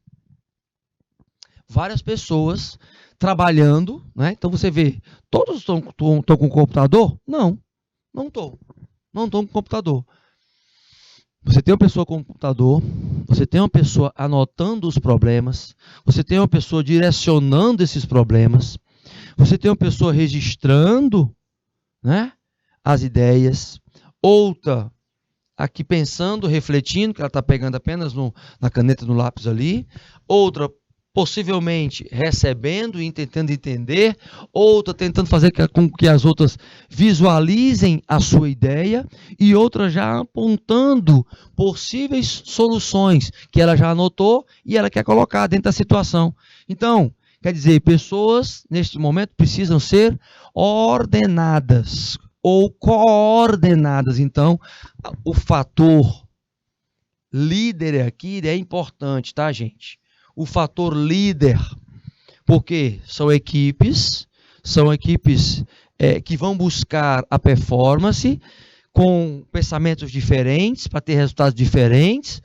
Várias pessoas trabalhando, né? Então você vê, todos estão com computador? Não, não estou. Não estou com computador. Você tem uma pessoa com computador, você tem uma pessoa anotando os problemas, você tem uma pessoa direcionando esses problemas, você tem uma pessoa registrando, né, as ideias, outra aqui pensando, refletindo, que ela está pegando apenas na caneta, no lápis ali. Outra, possivelmente, recebendo e tentando entender. Outra, tentando fazer com que as outras visualizem a sua ideia. E outra, já apontando possíveis soluções que ela já anotou e ela quer colocar dentro da situação. Então, quer dizer, pessoas, neste momento, precisam ser ordenadas ou coordenadas. Então, o fator líder aqui é importante, tá, gente? o fator líder, porque são equipes que vão buscar a performance com pensamentos diferentes, para ter resultados diferentes,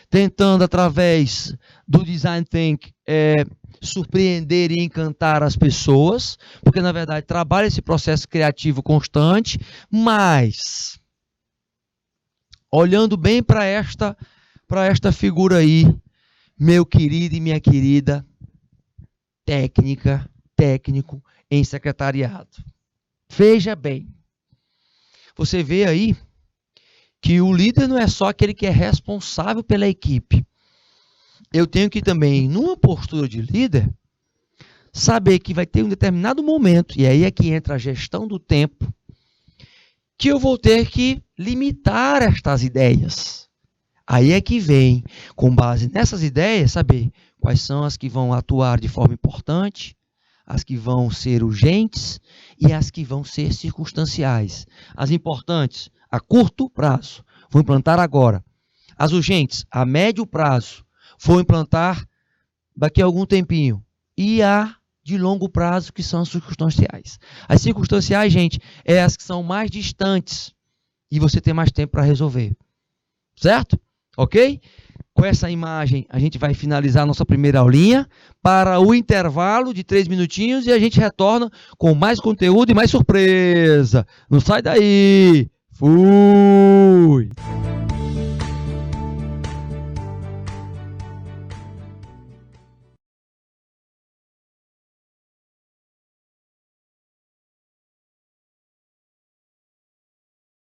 tentando, através do Design Thinking, surpreender e encantar as pessoas, porque, na verdade, trabalha esse processo criativo constante, mas, olhando bem para esta figura aí, meu querido e minha querida, técnico em secretariado. Veja bem, você vê aí que o líder não é só aquele que é responsável pela equipe. Eu tenho que também, numa postura de líder, saber que vai ter um determinado momento, e aí é que entra a gestão do tempo, que eu vou ter que limitar estas ideias. Aí é que vem, com base nessas ideias, saber quais são as que vão atuar de forma importante, as que vão ser urgentes e as que vão ser circunstanciais. As importantes, a curto prazo, vou implantar agora. As urgentes, a médio prazo, vou implantar daqui a algum tempinho. E a de longo prazo, que são as circunstanciais. As circunstanciais, gente, é as que são mais distantes e você tem mais tempo para resolver. Certo? Ok? Com essa imagem, a gente vai finalizar a nossa primeira aulinha para o intervalo de 3 minutinhos e a gente retorna com mais conteúdo e mais surpresa. Não sai daí! Fui!